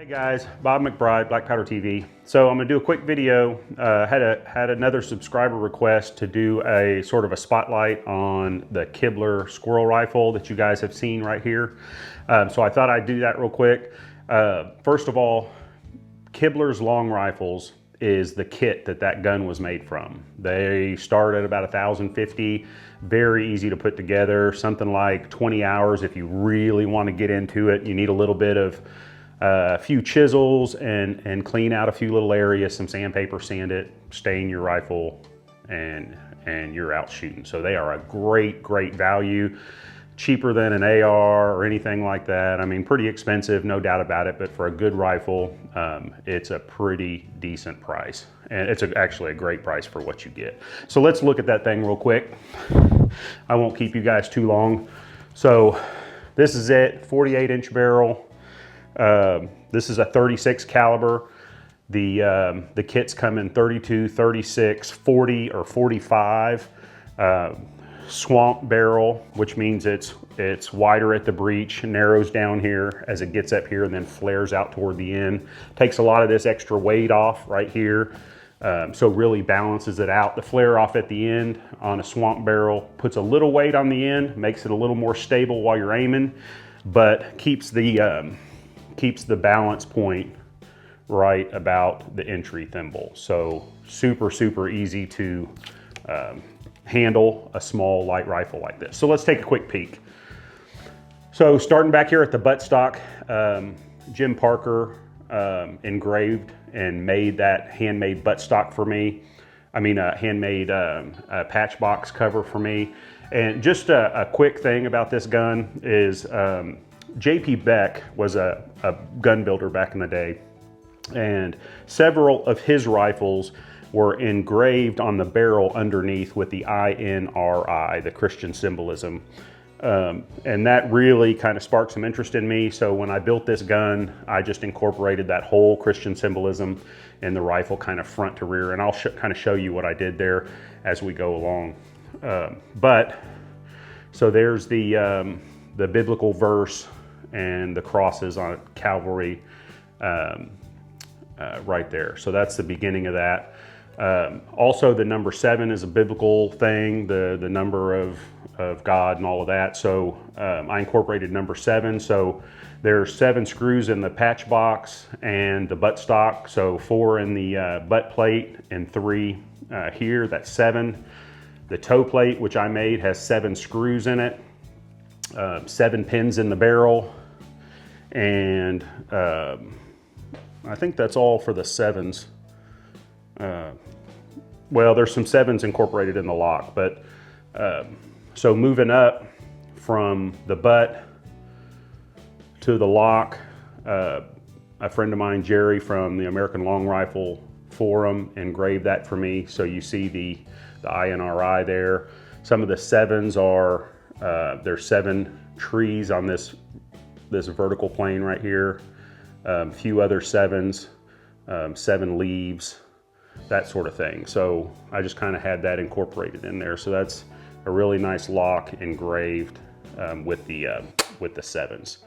Guys, Bob McBride, Black Powder TV. So I'm gonna do a quick video. Had another subscriber request to do a sort of a spotlight on the Kibler squirrel rifle that you guys have seen right here. So I thought I'd do that real quick. First of all, Kibler's Longrifles is the kit that gun was made from. They start at about 1,050, very easy to put together, something like 20 hours if you really want to get into it. You need a little bit of a few chisels and clean out a few little areas, some sandpaper, sand it, stain your rifle, and you're out shooting. So they are a great value. Cheaper than an AR or anything like that. I mean, pretty expensive, no doubt about it, but for a good rifle, it's a pretty decent price. And it's actually a great price for what you get. So let's look at that thing real quick. I won't keep you guys too long. So this is it, 48-inch barrel. This is a 36 caliber. The kits come in 32, 36, 40, or 45. Swamp barrel, which means it's wider at the breech, narrows down here as it gets up here and then flares out toward the end. Takes a lot of this extra weight off right here, so really balances it out. The flare off at the end on a swamp barrel puts a little weight on the end, makes it a little more stable while you're aiming, but keeps the balance point right about the entry thimble. So super easy to handle a small light rifle like this. So let's take a quick peek. So starting back here at the buttstock, Jim Parker engraved and made that handmade buttstock for me. I mean, a handmade patch box cover for me. And just a quick thing about this gun is J.P. Beck was a gun builder back in the day, and several of his rifles were engraved on the barrel underneath with the INRI, the Christian symbolism. And that really kind of sparked some interest in me. So when I built this gun, I just incorporated that whole Christian symbolism in the rifle, kind of front to rear. And I'll kind of show you what I did there as we go along. So there's the biblical verse and the crosses on Calvary right there. So that's the beginning of that. Also, the number 7 is a biblical thing, the number of God and all of that. So I incorporated number 7. So there's 7 screws in the patch box and the buttstock. So 4 in the butt plate and 3 here, that's 7. The toe plate, which I made, has 7 screws in it, 7 pins in the barrel. And I think that's all for the 7s. Well, there's some 7s incorporated in the lock, but so moving up from the butt to the lock, a friend of mine, Jerry from the American Long Rifle Forum, engraved that for me. So you see the INRI there. Some of the 7s are, there's 7 trees on this vertical plane right here. A few other 7s, 7 leaves, that sort of thing. So I just kind of had that incorporated in there. So that's a really nice lock engraved with the 7s.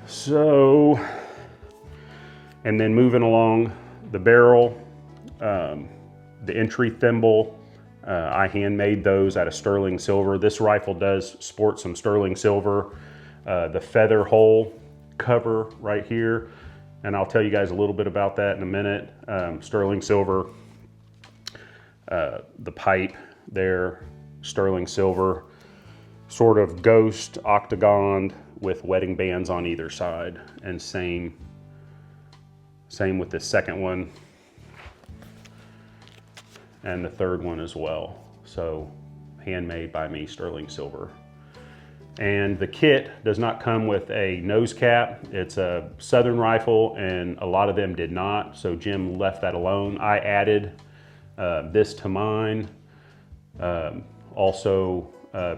So, and then moving along the barrel, the entry thimble, I handmade those out of sterling silver. This rifle does sport some sterling silver. The feather hole cover right here, and I'll tell you guys a little bit about that in a minute. Sterling silver, the pipe there, sterling silver, sort of ghost octagon with wedding bands on either side, and same with the second one and the third one as well. So handmade by me, sterling silver. And the kit does not come with a nose cap. It's a Southern rifle, and a lot of them did not, so Jim left that alone. I added this to mine. Also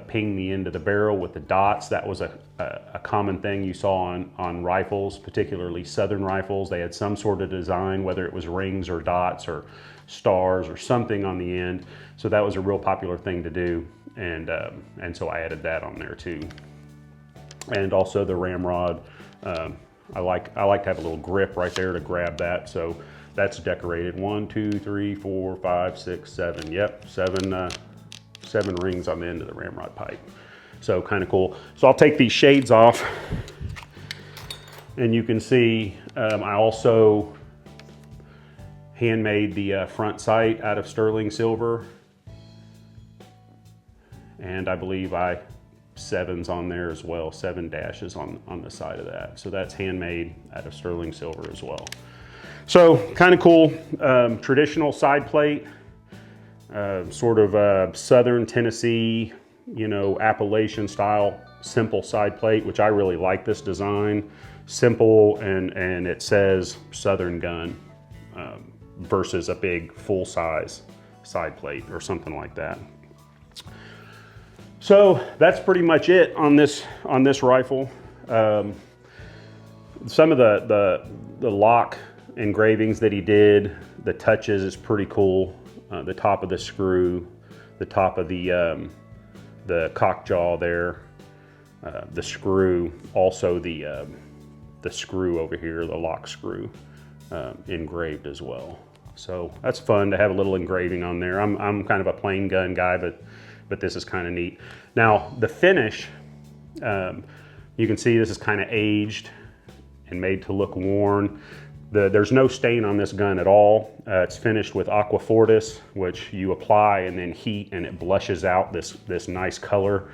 pinged the end of the barrel with the dots. That was a common thing you saw on rifles, particularly Southern rifles. They had some sort of design, whether it was rings or dots or stars or something on the end. So that was a real popular thing to do. And so I added that on there too. And also the ramrod I like to have a little grip right there to grab that. So that's decorated. 1, 2, 3, 4, 5, 6, 7. Yep, 7 rings on the end of the ramrod pipe. So kind of cool. So I'll take these shades off, and you can see I also handmade the front sight out of sterling silver, and I believe 7's on there as well, 7 dashes on the side of that. So that's handmade out of sterling silver as well. So kind of cool, traditional side plate, sort of Southern Tennessee, you know, Appalachian style, simple side plate, which I really like this design. Simple, and it says Southern gun versus a big full size side plate or something like that. So that's pretty much it on this rifle. Some of the lock engravings that he did, the touches is pretty cool. The top of the screw, the top of the cock jaw there, the screw, also the screw over here, the lock screw, engraved as well. So that's fun to have a little engraving on there. I'm kind of a plain gun guy, but this is kind of neat. Now the finish, you can see this is kind of aged and made to look worn. There's no stain on this gun at all. It's finished with aqua fortis, which you apply and then heat, and it blushes out this nice color.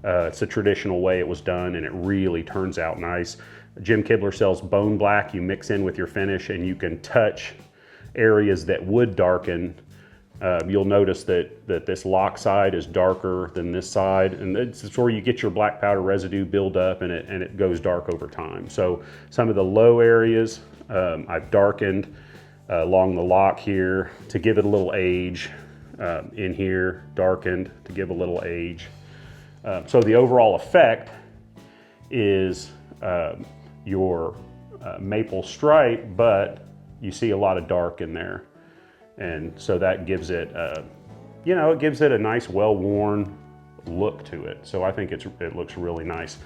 It's a traditional way it was done, and it really turns out nice. Jim Kibler sells bone black. You mix in with your finish, and you can touch areas that would darken. You'll notice that this lock side is darker than this side, and it's where you get your black powder residue build up, and it goes dark over time. So some of the low areas I've darkened along the lock here to give it a little age. In here, darkened to give a little age. So the overall effect is your maple stripe, but you see a lot of dark in there. And so that gives it, you know, it gives it a nice, well-worn look to it. So I think it looks really nice.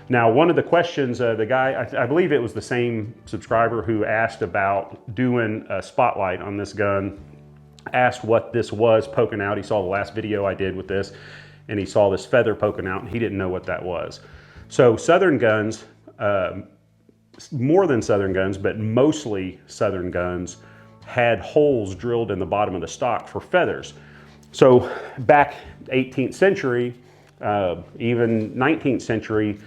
Now, one of the questions, the guy, I believe it was the same subscriber who asked about doing a spotlight on this gun, asked what this was poking out. He saw the last video I did with this, and he saw this feather poking out, and he didn't know what that was. So Southern guns, more than Southern guns, but mostly Southern guns, had holes drilled in the bottom of the stock for feathers. So back 18th century, even 19th century,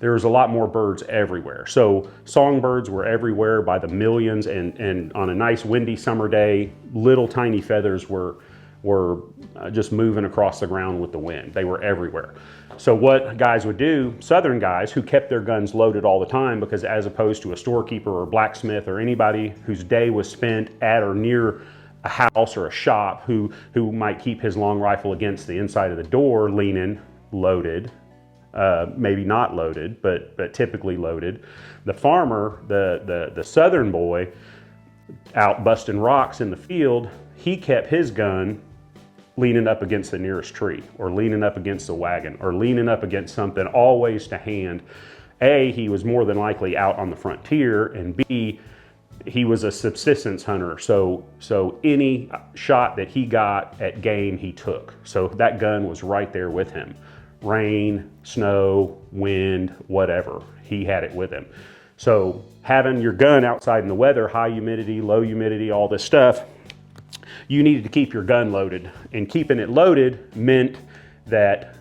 there was a lot more birds everywhere. So songbirds were everywhere by the millions, and on a nice windy summer day, little tiny feathers were just moving across the ground with the wind. They were everywhere. So what guys would do, Southern guys who kept their guns loaded all the time, because as opposed to a storekeeper or blacksmith or anybody whose day was spent at or near a house or a shop who might keep his long rifle against the inside of the door leaning, loaded, maybe not loaded, but typically loaded. The farmer, the Southern boy out busting rocks in the field, he kept his gun leaning up against the nearest tree, or leaning up against the wagon, or leaning up against something, always to hand. A, he was more than likely out on the frontier, and B, he was a subsistence hunter, so any shot that he got at game, he took. So that gun was right there with him. Rain, snow, wind, whatever, he had it with him. So having your gun outside in the weather, high humidity, low humidity, all this stuff, you needed to keep your gun loaded. And keeping it loaded meant that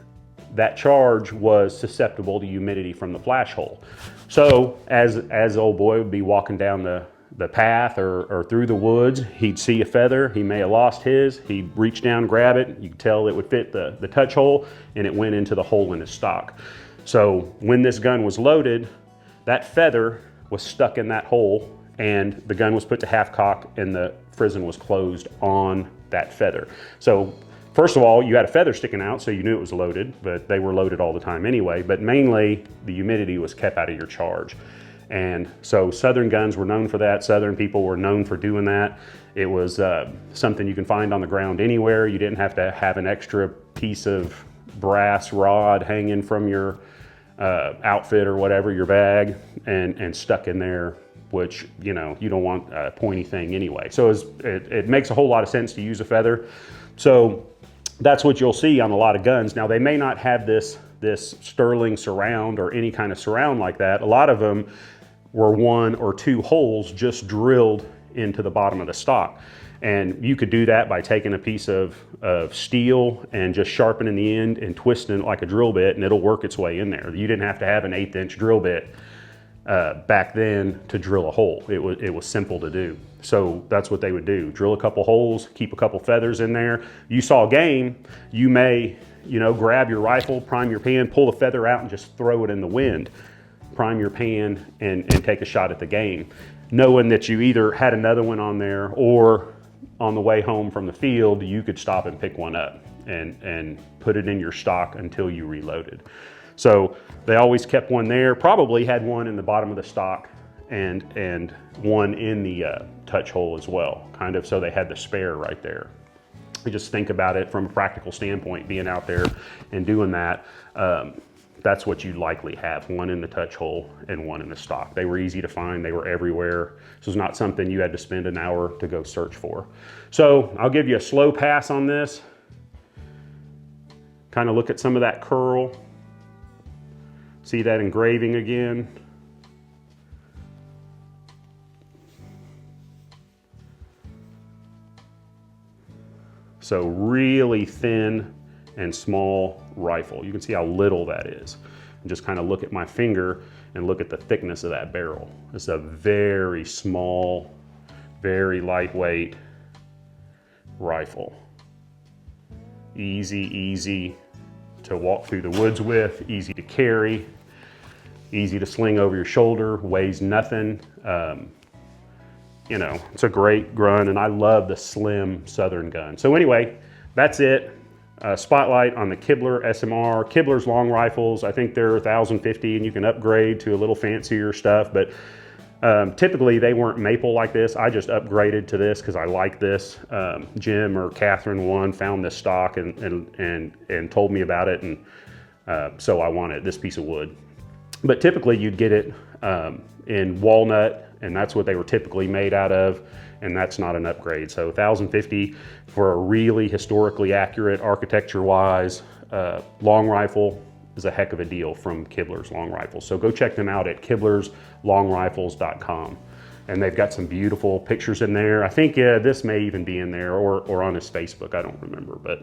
that charge was susceptible to humidity from the flash hole. So as old boy would be walking down the path or through the woods, he'd see a feather, he may have lost his, he'd reach down, grab it, you could tell it would fit the touch hole, and it went into the hole in his stock. So when this gun was loaded, that feather was stuck in that hole, and the gun was put to half cock, and the frizzen was closed on that feather. So first of all, you had a feather sticking out, so you knew it was loaded, but they were loaded all the time anyway. But mainly, the humidity was kept out of your charge. And so Southern guns were known for that. Southern people were known for doing that. It was something you can find on the ground anywhere. You didn't have to have an extra piece of brass rod hanging from your outfit or whatever, your bag. and stuck in there, which, you know, you don't want a pointy thing anyway. So it makes a whole lot of sense to use a feather. So that's what you'll see on a lot of guns. Now, they may not have this sterling surround or any kind of surround like that. A lot of them were 1 or 2 holes just drilled into the bottom of the stock. And you could do that by taking a piece of steel and just sharpening the end and twisting it like a drill bit, and it'll work its way in there. You didn't have to have an 1/8 inch drill bit back then to drill a hole. It was simple to do. So that's what they would do. Drill a couple holes, keep a couple feathers in there. You saw game, you may, you know, grab your rifle, prime your pan, pull the feather out and just throw it in the wind. Prime your pan and take a shot at the game, knowing that you either had another one on there, or on the way home from the field, you could stop and pick one up and put it in your stock until you reloaded. So they always kept one there, probably had one in the bottom of the stock and one in the touch hole as well, kind of, so they had the spare right there. You just think about it from a practical standpoint, being out there and doing that. That's what you'd likely have, one in the touch hole and one in the stock. They were easy to find, they were everywhere. This was not something you had to spend an hour to go search for. So I'll give you a slow pass on this. Kind of look at some of that curl. See that engraving again. So really thin and small rifle. You can see how little that is. And just kind of look at my finger and look at the thickness of that barrel. It's a very small, very lightweight rifle. Easy to walk through the woods with, easy to carry, easy to sling over your shoulder, weighs nothing. You know, it's a great gun, and I love the slim Southern gun. So anyway, that's it. Spotlight on the Kibler SMR, Kibler's Longrifles. I think they're 1,050 and you can upgrade to a little fancier stuff, but typically they weren't maple like this. I just upgraded to this because I like this. Jim or Catherine found this stock and told me about it, and so I wanted this piece of wood. But typically you'd get it in walnut, and that's what they were typically made out of, and that's not an upgrade. So 1,050 for a really historically accurate, architecture-wise long rifle is a heck of a deal from Kibler's Longrifles. So go check them out at kiblerslongrifles.com. And they've got some beautiful pictures in there. I think this may even be in there, or on his Facebook, I don't remember. But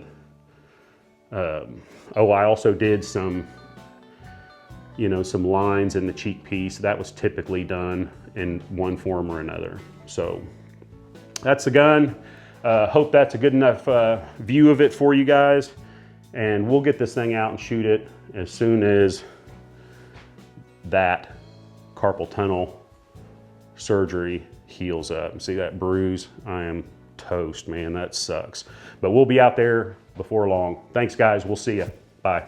oh, I also did some, you know, some lines in the cheek piece. That was typically done in one form or another. So that's the gun. Hope that's a good enough view of it for you guys. And we'll get this thing out and shoot it as soon as that carpal tunnel surgery heals up. See that bruise? I am toast, man. That sucks. But we'll be out there before long. Thanks, guys. We'll see you. Bye.